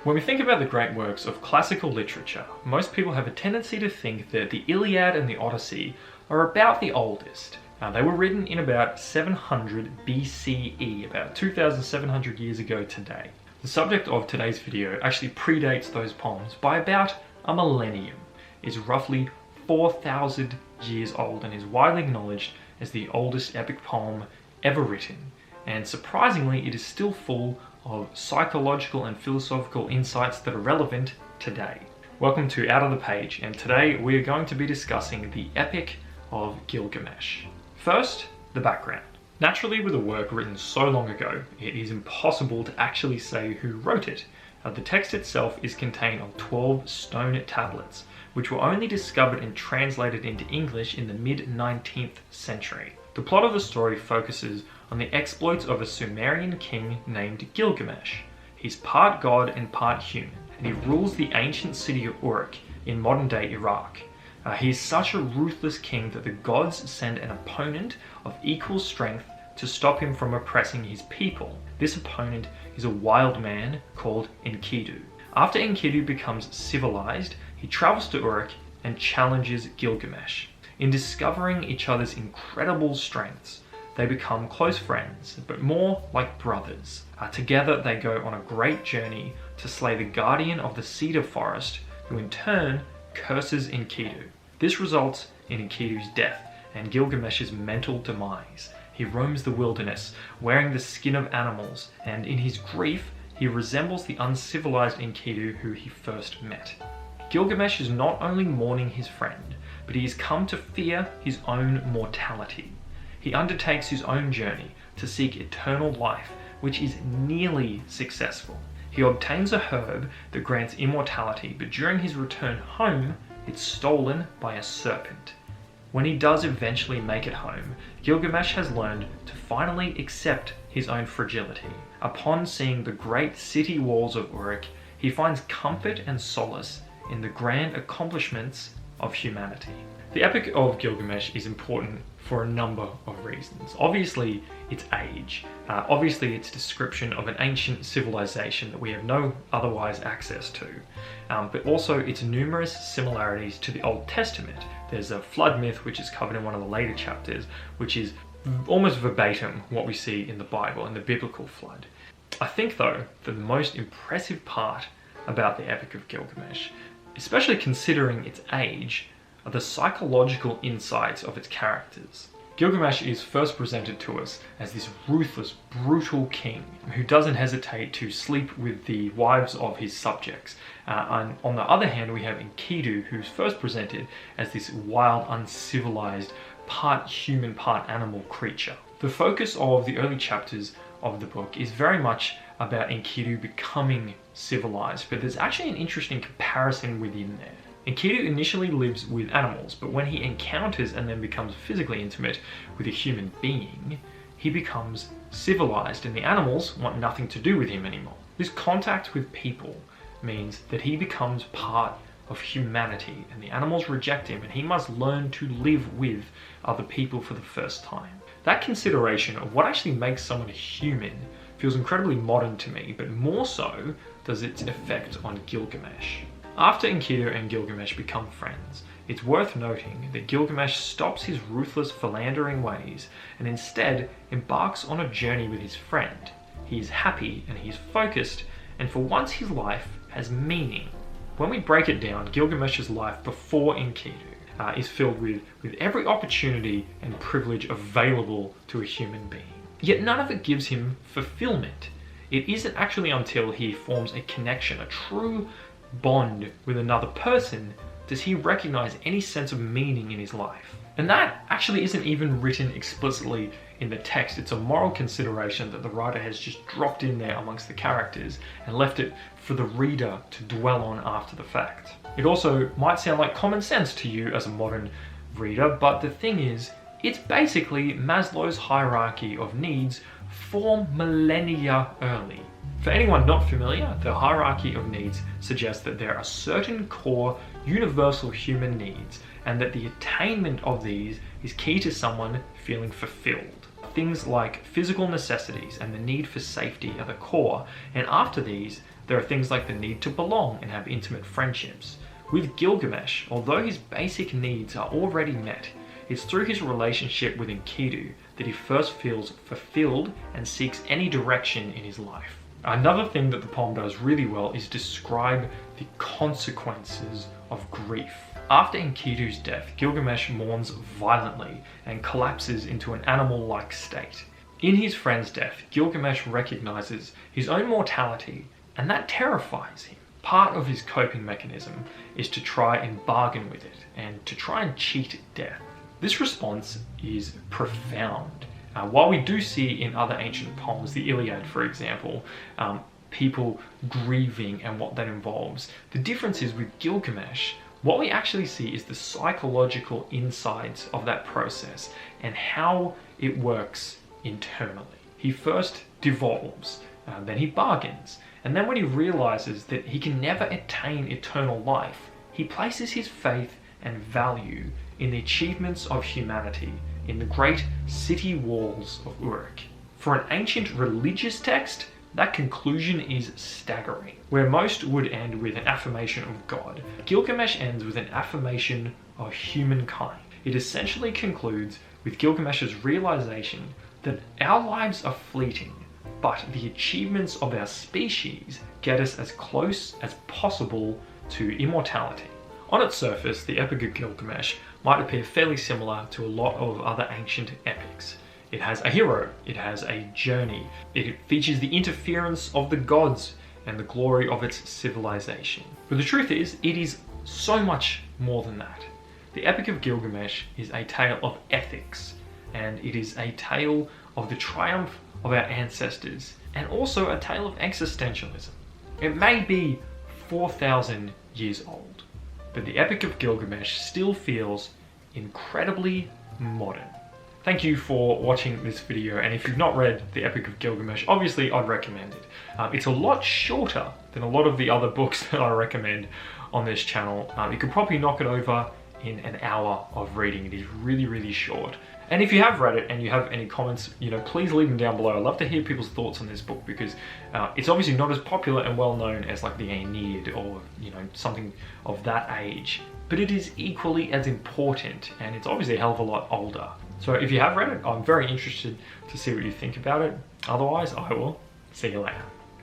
When we think about the great works of classical literature, most people have a tendency to think that the Iliad and the Odyssey are about the oldest. They were written in about 700 BCE, about 2,700 years ago today. The subject of today's video actually predates those poems by about a millennium. It's roughly 4,000 years old and is widely acknowledged as the oldest epic poem ever written. And surprisingly, it is still full of psychological and philosophical insights that are relevant today. Welcome to Out of the Page, and today we are going to be discussing the Epic of Gilgamesh. First, the background. Naturally, with a work written so long ago, it is impossible to actually say who wrote it. The text itself is contained on 12 stone tablets, which were only discovered and translated into English in the mid-19th century. The plot of the story focuses on the exploits of a Sumerian king named Gilgamesh. He's part god and part human, and he rules the ancient city of Uruk in modern-day Iraq. He is such a ruthless king that the gods send an opponent of equal strength to stop him from oppressing his people. This opponent is a wild man called Enkidu. After Enkidu becomes civilized, he travels to Uruk and challenges Gilgamesh. In discovering each other's incredible strengths, they become close friends, but more like brothers. Together they go on a great journey to slay the guardian of the cedar forest, who in turn curses Enkidu. This results in Enkidu's death and Gilgamesh's mental demise. He roams the wilderness, wearing the skin of animals, and in his grief, he resembles the uncivilized Enkidu who he first met. Gilgamesh is not only mourning his friend, but he has come to fear his own mortality. He undertakes his own journey to seek eternal life, which is nearly successful. He obtains a herb that grants immortality, but during his return home, it's stolen by a serpent. When he does eventually make it home, Gilgamesh has learned to finally accept his own fragility. Upon seeing the great city walls of Uruk, he finds comfort and solace in the grand accomplishments of humanity. The Epic of Gilgamesh is important for a number of reasons. Obviously, its age. Obviously, its description of an ancient civilization that we have no otherwise access to. But also its numerous similarities to the Old Testament. There's a flood myth, which is covered in one of the later chapters, which is almost verbatim what we see in the Bible, in the biblical flood. I think, though, that the most impressive part about the Epic of Gilgamesh, especially considering its age, are the psychological insights of its characters. Gilgamesh is first presented to us as this ruthless, brutal king who doesn't hesitate to sleep with the wives of his subjects. And on the other hand, we have Enkidu, who's first presented as this wild, uncivilized, part human, part animal creature. The focus of the early chapters of the book is very much about Enkidu becoming civilized, but there's actually an interesting comparison within there. Enkidu initially lives with animals, but when he encounters and then becomes physically intimate with a human being, he becomes civilized and the animals want nothing to do with him anymore. This contact with people means that he becomes part of humanity and the animals reject him and he must learn to live with other people for the first time. That consideration of what actually makes someone a human feels incredibly modern to me, but more so does its effect on Gilgamesh. After Enkidu and Gilgamesh become friends, it's worth noting that Gilgamesh stops his ruthless philandering ways and instead embarks on a journey with his friend. He is happy and he's focused, and for once his life has meaning. When we break it down, Gilgamesh's life before Enkidu is filled with every opportunity and privilege available to a human being. Yet none of it gives him fulfillment. It isn't actually until he forms a connection, a true bond with another person, does he recognize any sense of meaning in his life. And that actually isn't even written explicitly in the text. It's a moral consideration that the writer has just dropped in there amongst the characters and left it for the reader to dwell on after the fact. It also might sound like common sense to you as a modern reader, but the thing is, it's basically Maslow's hierarchy of needs 4 millennia early. For anyone not familiar, the hierarchy of needs suggests that there are certain core universal human needs and that the attainment of these is key to someone feeling fulfilled. Things like physical necessities and the need for safety are the core, and after these, There are things like the need to belong and have intimate friendships. With Gilgamesh, although his basic needs are already met, it's through his relationship with Enkidu that he first feels fulfilled and seeks any direction in his life. Another thing that the poem does really well is describe the consequences of grief. After Enkidu's death, Gilgamesh mourns violently and collapses into an animal-like state. In his friend's death, Gilgamesh recognizes his own mortality, and that terrifies him. Part of his coping mechanism is to try and bargain with it, and to try and cheat death. This response is profound. While we do see in other ancient poems, the Iliad for example, people grieving and what that involves, the difference is with Gilgamesh, what we actually see is the psychological insides of that process and how it works internally. He first devolves, then he bargains, and then when he realizes that he can never attain eternal life, he places his faith and value in the achievements of humanity, in the great city walls of Uruk. For an ancient religious text, that conclusion is staggering. Where most would end with an affirmation of God, Gilgamesh ends with an affirmation of humankind. It essentially concludes with Gilgamesh's realization that our lives are fleeting, but the achievements of our species get us as close as possible to immortality. On its surface, the Epic of Gilgamesh might appear fairly similar to a lot of other ancient epics. It has a hero, it has a journey, it features the interference of the gods and the glory of its civilization. But the truth is, it is so much more than that. The Epic of Gilgamesh is a tale of ethics, and it is a tale of the triumph of our ancestors, and also a tale of existentialism. It may be 4,000 years old, but the Epic of Gilgamesh still feels incredibly modern. Thank you for watching this video, and if you've not read the Epic of Gilgamesh, obviously I'd recommend it. It's a lot shorter than a lot of the other books that I recommend on this channel. You could probably knock it over in an hour of reading. It is really, really short. And if you have read it and you have any comments, please leave them down below. I'd love to hear people's thoughts on this book, because it's obviously not as popular and well known as like the Aeneid or something of that age, but it is equally as important, and it's obviously a hell of a lot older. So if you have read it, I'm very interested to see what you think about it. Otherwise, I will see you later.